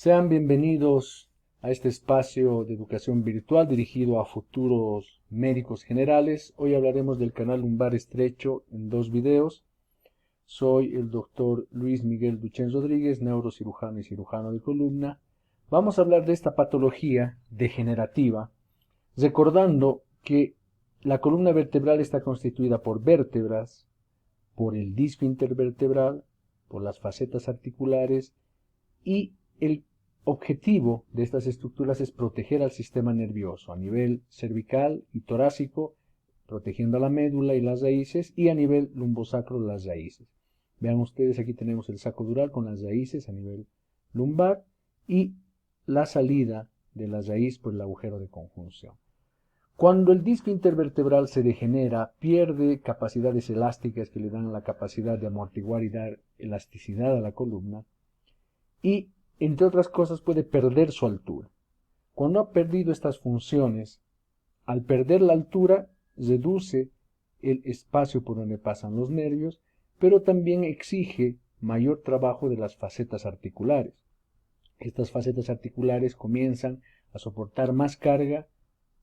Sean bienvenidos a este espacio de educación virtual dirigido a futuros médicos generales. Hoy hablaremos del canal lumbar estrecho en dos videos. Soy el doctor Luis Miguel Duchén Rodríguez, neurocirujano y cirujano de columna. Vamos a hablar de esta patología degenerativa, recordando que la columna vertebral está constituida por vértebras, por el disco intervertebral, por las facetas articulares y el objetivo de estas estructuras es proteger al sistema nervioso a nivel cervical y torácico, protegiendo a la médula y las raíces, y a nivel lumbosacro las raíces. Vean ustedes, aquí tenemos el saco dural con las raíces a nivel lumbar y la salida de la raíz por el agujero de conjunción. Cuando el disco intervertebral se degenera, pierde capacidades elásticas que le dan la capacidad de amortiguar y dar elasticidad a la columna, y entre otras cosas puede perder su altura. Cuando ha perdido estas funciones, al perder la altura, reduce el espacio por donde pasan los nervios, pero también exige mayor trabajo de las facetas articulares. Estas facetas articulares comienzan a soportar más carga,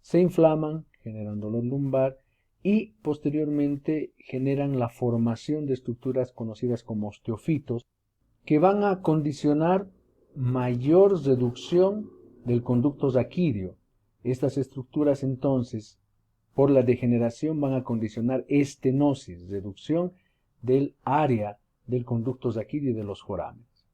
se inflaman, generan dolor lumbar y posteriormente generan la formación de estructuras conocidas como osteofitos, que van a condicionar mayor reducción del conducto raquídeo. Estas estructuras entonces, por la degeneración, van a condicionar estenosis, reducción del área del conducto raquídeo y de los forámenes.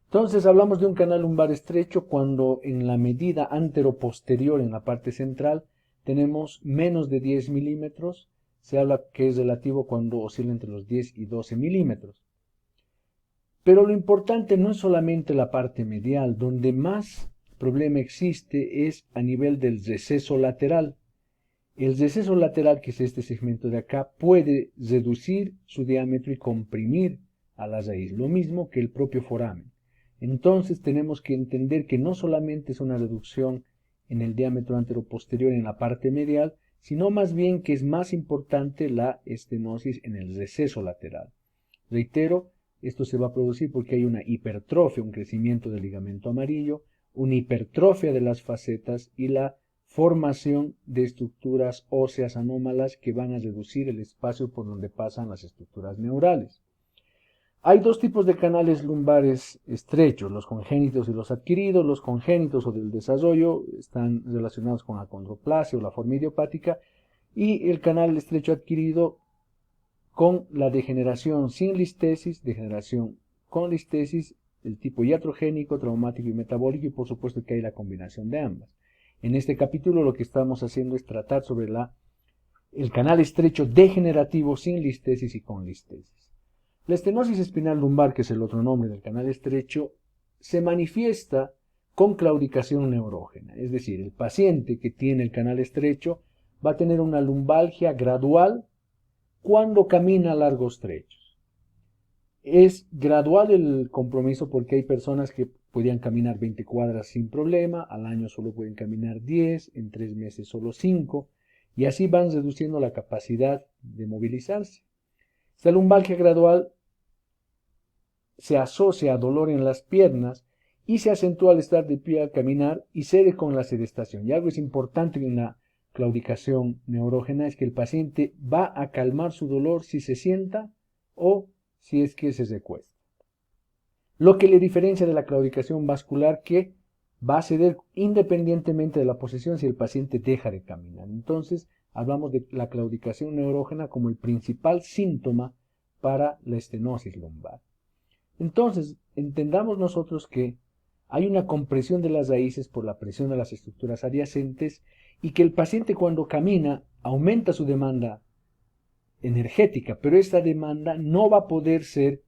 Entonces hablamos de un canal lumbar estrecho cuando en la medida anteroposterior, en la parte central, tenemos menos de 10 milímetros. Se habla que es relativo cuando oscila entre los 10 y 12 milímetros. Pero lo importante no es solamente la parte medial, donde más problema existe es a nivel del receso lateral. El receso lateral, que es este segmento de acá, puede reducir su diámetro y comprimir a la raíz, lo mismo que el propio foramen. Entonces tenemos que entender que no solamente es una reducción en el diámetro anteroposterior en la parte medial, sino más bien que es más importante la estenosis en el receso lateral. Reitero, esto se va a producir porque hay una hipertrofia, un crecimiento del ligamento amarillo, una hipertrofia de las facetas y la formación de estructuras óseas anómalas que van a reducir el espacio por donde pasan las estructuras neurales. Hay dos tipos de canales lumbares estrechos, los congénitos y los adquiridos. Los congénitos o del desarrollo están relacionados con la condroplasia o la forma idiopática, y el canal estrecho adquirido con la degeneración sin listesis, degeneración con listesis, el tipo iatrogénico, traumático y metabólico, y por supuesto que hay la combinación de ambas. En este capítulo lo que estamos haciendo es tratar sobre el canal estrecho degenerativo sin listesis y con listesis. La estenosis espinal lumbar, que es el otro nombre del canal estrecho, se manifiesta con claudicación neurógena, es decir, el paciente que tiene el canal estrecho va a tener una lumbalgia gradual cuando camina largos trechos. Es gradual el compromiso porque hay personas que podían caminar 20 cuadras sin problema, al año solo pueden caminar 10, en 3 meses solo 5, y así van reduciendo la capacidad de movilizarse. Esta lumbalgia gradual se asocia a dolor en las piernas y se acentúa al estar de pie al caminar y cede con la sedestación. Y algo es importante en la claudicación neurógena es que el paciente va a calmar su dolor si se sienta o si es que se recuesta. Lo que le diferencia de la claudicación vascular, que va a ceder independientemente de la posición si el paciente deja de caminar. Entonces, hablamos de la claudicación neurógena como el principal síntoma para la estenosis lumbar. Entonces, entendamos nosotros que hay una compresión de las raíces por la presión de las estructuras adyacentes y que el paciente cuando camina aumenta su demanda energética, pero esta demanda no va a poder ser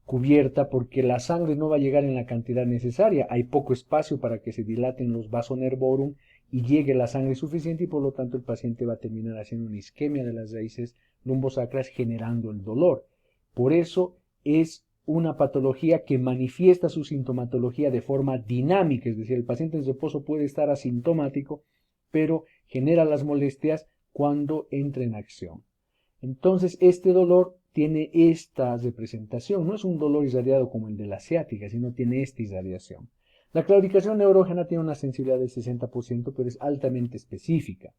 cubierta porque la sangre no va a llegar en la cantidad necesaria. Hay poco espacio para que se dilaten los vasos nervorum y llegue la sangre suficiente, y por lo tanto el paciente va a terminar haciendo una isquemia de las raíces lumbosacras generando el dolor. Por eso es una patología que manifiesta su sintomatología de forma dinámica, es decir, el paciente en reposo puede estar asintomático, pero genera las molestias cuando entra en acción. Entonces, este dolor tiene esta representación, no es un dolor irradiado como el de la ciática, sino tiene esta irradiación. La claudicación neurógena tiene una sensibilidad del 60%, pero es altamente específica.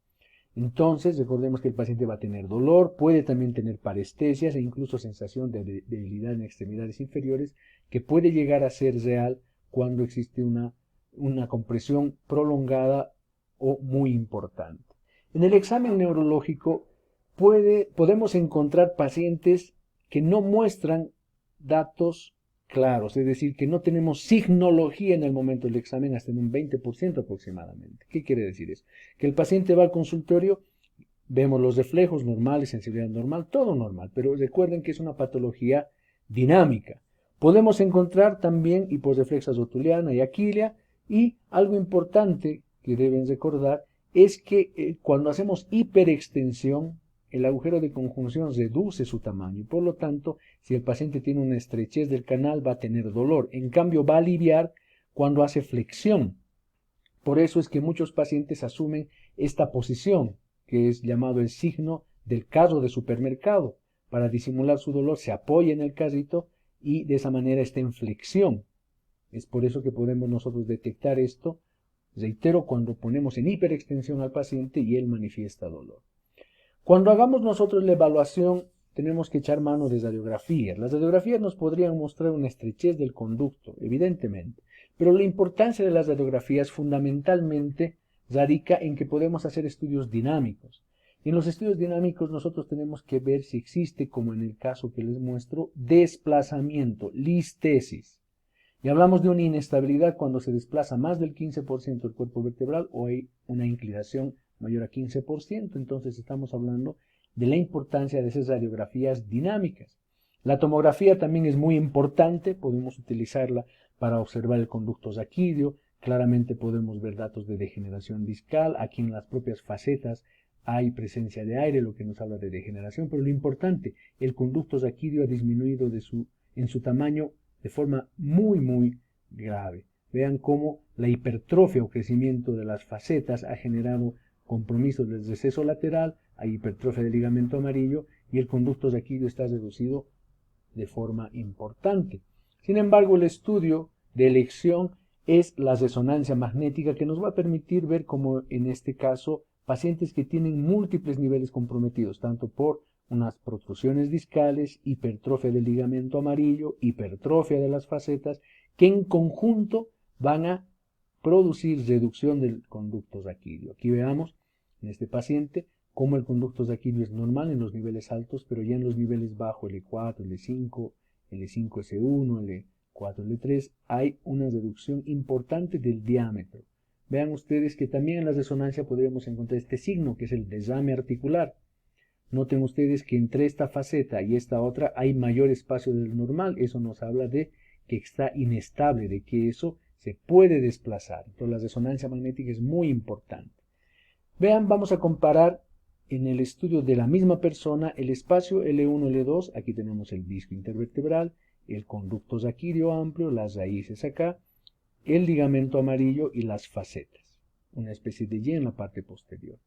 Entonces, recordemos que el paciente va a tener dolor, puede también tener parestesias e incluso sensación de debilidad en extremidades inferiores, que puede llegar a ser real cuando existe una compresión prolongada o muy importante. En el examen neurológico podemos encontrar pacientes que no muestran datos claros, es decir, que no tenemos signología en el momento del examen hasta en un 20% aproximadamente. ¿Qué quiere decir eso? Que el paciente va al consultorio, vemos los reflejos normales, sensibilidad normal, todo normal, pero recuerden que es una patología dinámica. Podemos encontrar también hiporreflexia rotuliana y aquilia, y algo importante que deben recordar es que cuando hacemos hiperextensión, el agujero de conjunción reduce su tamaño y por lo tanto, si el paciente tiene una estrechez del canal va a tener dolor. En cambio, va a aliviar cuando hace flexión. Por eso es que muchos pacientes asumen esta posición, que es llamado el signo del carro de supermercado. Para disimular su dolor se apoya en el carrito y de esa manera está en flexión. Es por eso que podemos nosotros detectar esto, reitero, cuando ponemos en hiperextensión al paciente y él manifiesta dolor. Cuando hagamos nosotros la evaluación, tenemos que echar mano de radiografías. Las radiografías nos podrían mostrar una estrechez del conducto, evidentemente, pero la importancia de las radiografías fundamentalmente radica en que podemos hacer estudios dinámicos. Y en los estudios dinámicos nosotros tenemos que ver si existe, como en el caso que les muestro, desplazamiento, listesis. Y hablamos de una inestabilidad cuando se desplaza más del 15% del cuerpo vertebral o hay una inclinación mayor a 15%. Entonces estamos hablando de la importancia de esas radiografías dinámicas. La tomografía también es muy importante, podemos utilizarla para observar el conducto raquídeo. Claramente podemos ver datos de degeneración discal. Aquí en las propias facetas hay presencia de aire, lo que nos habla de degeneración, pero lo importante, el conducto raquídeo ha disminuido en su tamaño de forma muy grave. Vean cómo la hipertrofia o crecimiento de las facetas ha generado compromisos del receso lateral, hay hipertrofia del ligamento amarillo y el conducto raquídeo está reducido de forma importante. Sin embargo, el estudio de elección es la resonancia magnética, que nos va a permitir ver, como en este caso, pacientes que tienen múltiples niveles comprometidos, tanto por unas protrusiones discales, hipertrofia del ligamento amarillo, hipertrofia de las facetas, que en conjunto van a producir reducción del conducto raquídeo. Aquí veamos en este paciente cómo el conducto raquídeo es normal en los niveles altos, pero ya en los niveles bajos, L4, L5, L5S1, L4, L3, hay una reducción importante del diámetro. Vean ustedes que también en la resonancia podríamos encontrar este signo, que es el desame articular. Noten ustedes que entre esta faceta y esta otra hay mayor espacio del normal. Eso nos habla de que está inestable, de que eso se puede desplazar. Entonces la resonancia magnética es muy importante. Vean, vamos a comparar en el estudio de la misma persona el espacio L1, L2. Aquí tenemos el disco intervertebral, el conducto raquídeo amplio, las raíces acá, el ligamento amarillo y las facetas. Una especie de Y en la parte posterior.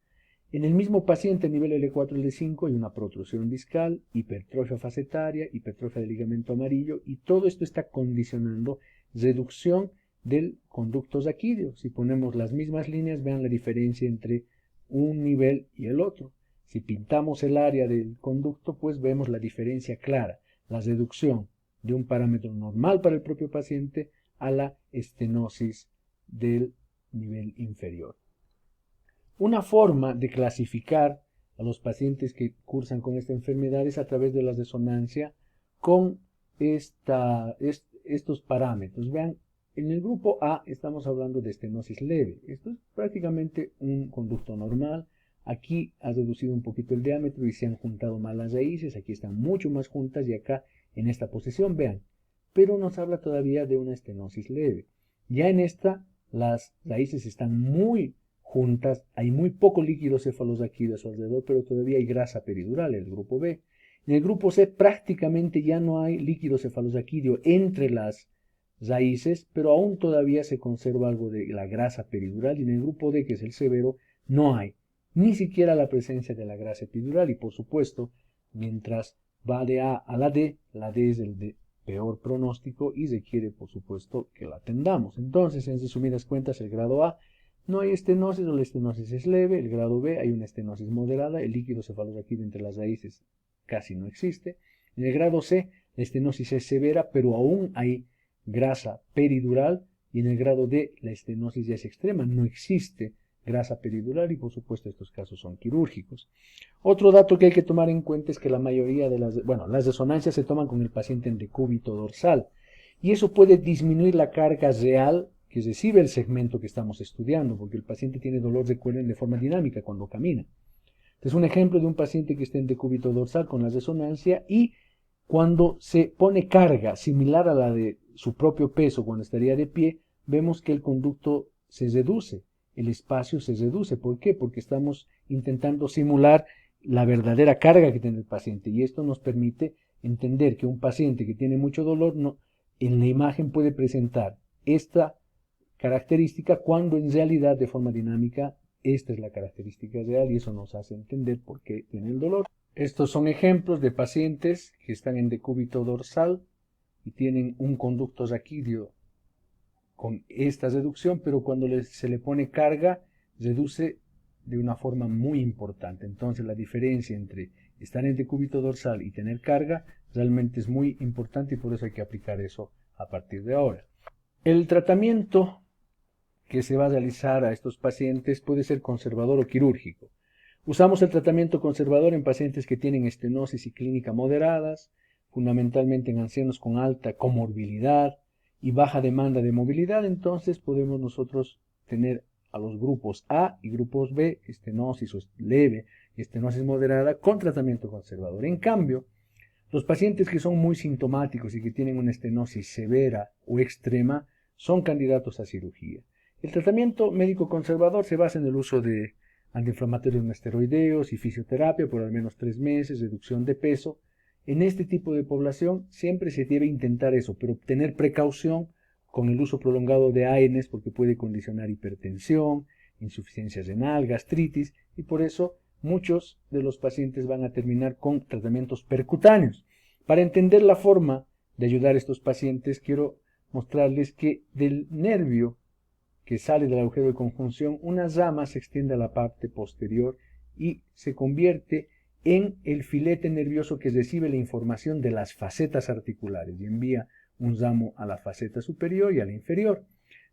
En el mismo paciente a nivel L4, L5 hay una protrusión discal, hipertrofia facetaria, hipertrofia del ligamento amarillo, y todo esto está condicionando reducción del conducto raquídeo. Si ponemos las mismas líneas, vean la diferencia entre un nivel y el otro. Si pintamos el área del conducto, pues vemos la diferencia clara, la reducción de un parámetro normal para el propio paciente a la estenosis del nivel inferior. Una forma de clasificar a los pacientes que cursan con esta enfermedad es a través de la resonancia con estos parámetros. Vean, en el grupo A estamos hablando de estenosis leve. Esto es prácticamente un conducto normal. Aquí ha reducido un poquito el diámetro y se han juntado más las raíces. Aquí están mucho más juntas y acá en esta posición, vean. Pero nos habla todavía de una estenosis leve. Ya en esta las raíces están muy juntas, hay muy poco líquido cefalorraquídeo a su alrededor, pero todavía hay grasa peridural, el grupo B. En el grupo C prácticamente ya no hay líquido cefalorraquídeo entre las raíces, pero aún todavía se conserva algo de la grasa peridural, y en el grupo D, que es el severo, no hay ni siquiera la presencia de la grasa epidural, y por supuesto, mientras va de A a la D es el peor pronóstico y requiere, por supuesto, que la atendamos. Entonces, en resumidas cuentas, el grado A no hay estenosis o la estenosis es leve. El grado B hay una estenosis moderada. El líquido cefalorraquídeo entre las raíces casi no existe. En el grado C, la estenosis es severa, pero aún hay grasa peridural. Y en el grado D, la estenosis ya es extrema. No existe grasa peridural y, por supuesto, estos casos son quirúrgicos. Otro dato que hay que tomar en cuenta es que la mayoría de las resonancias se toman con el paciente en decúbito dorsal. Y eso puede disminuir la carga real que recibe el segmento que estamos estudiando, porque el paciente tiene dolor, recuerden, de forma dinámica cuando camina. Entonces, un ejemplo de un paciente que esté en decúbito dorsal con la resonancia y cuando se pone carga similar a la de su propio peso cuando estaría de pie, vemos que el conducto se reduce, el espacio se reduce. ¿Por qué? Porque estamos intentando simular la verdadera carga que tiene el paciente y esto nos permite entender que un paciente que tiene mucho dolor en la imagen puede presentar esta característica cuando en realidad de forma dinámica esta es la característica real y eso nos hace entender por qué tiene el dolor. Estos son ejemplos de pacientes que están en decúbito dorsal y tienen un conducto raquídeo con esta reducción, pero cuando se le pone carga reduce de una forma muy importante. Entonces la diferencia entre estar en decúbito dorsal y tener carga realmente es muy importante y por eso hay que aplicar eso a partir de ahora. El tratamiento que se va a realizar a estos pacientes puede ser conservador o quirúrgico. Usamos el tratamiento conservador en pacientes que tienen estenosis y clínica moderadas, fundamentalmente en ancianos con alta comorbilidad y baja demanda de movilidad. Entonces podemos nosotros tener a los grupos A y grupos B, estenosis leve y estenosis moderada, con tratamiento conservador. En cambio, los pacientes que son muy sintomáticos y que tienen una estenosis severa o extrema son candidatos a cirugía. El tratamiento médico conservador se basa en el uso de antiinflamatorios no esteroideos y fisioterapia por al menos 3 meses, reducción de peso. En este tipo de población siempre se debe intentar eso, pero tener precaución con el uso prolongado de ANs porque puede condicionar hipertensión, insuficiencia renal, gastritis y por eso muchos de los pacientes van a terminar con tratamientos percutáneos. Para entender la forma de ayudar a estos pacientes, quiero mostrarles que del nervio que sale del agujero de conjunción, una rama se extiende a la parte posterior y se convierte en el filete nervioso que recibe la información de las facetas articulares y envía un ramo a la faceta superior y a la inferior.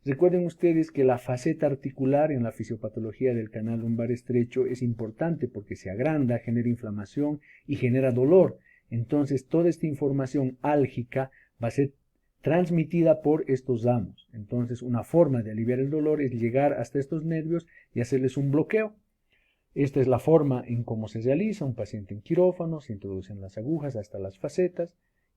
Recuerden ustedes que la faceta articular en la fisiopatología del canal lumbar estrecho es importante porque se agranda, genera inflamación y genera dolor. Entonces toda esta información álgica va a ser transmitida por estos ramos. Entonces una forma de aliviar el dolor es llegar hasta estos nervios y hacerles un bloqueo. Esta es la forma en cómo se realiza. Un paciente en quirófano, se introducen las agujas hasta las facetas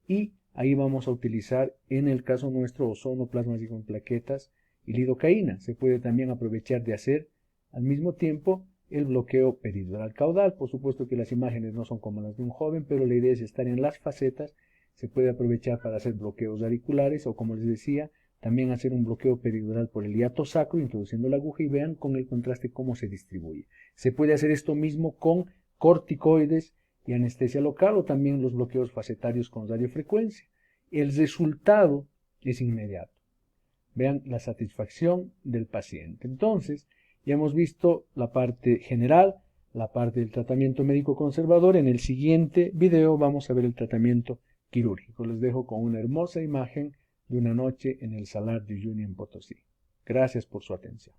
y ahí vamos a utilizar en el caso nuestro ozono, plasmático en plaquetas y lidocaína. Se puede también aprovechar de hacer al mismo tiempo el bloqueo peridural caudal. Por supuesto que las imágenes no son como las de un joven, pero la idea es estar en las facetas. Se puede aprovechar para hacer bloqueos radiculares o, como les decía, también hacer un bloqueo peridural por el hiato sacro introduciendo la aguja y vean con el contraste cómo se distribuye. Se puede hacer esto mismo con corticoides y anestesia local o también los bloqueos facetarios con radiofrecuencia. El resultado es inmediato. Vean la satisfacción del paciente. Entonces, ya hemos visto la parte general, la parte del tratamiento médico conservador. En el siguiente video vamos a ver el tratamiento quirúrgico. Les dejo con una hermosa imagen de una noche en el Salar de Uyuni en Potosí. Gracias por su atención.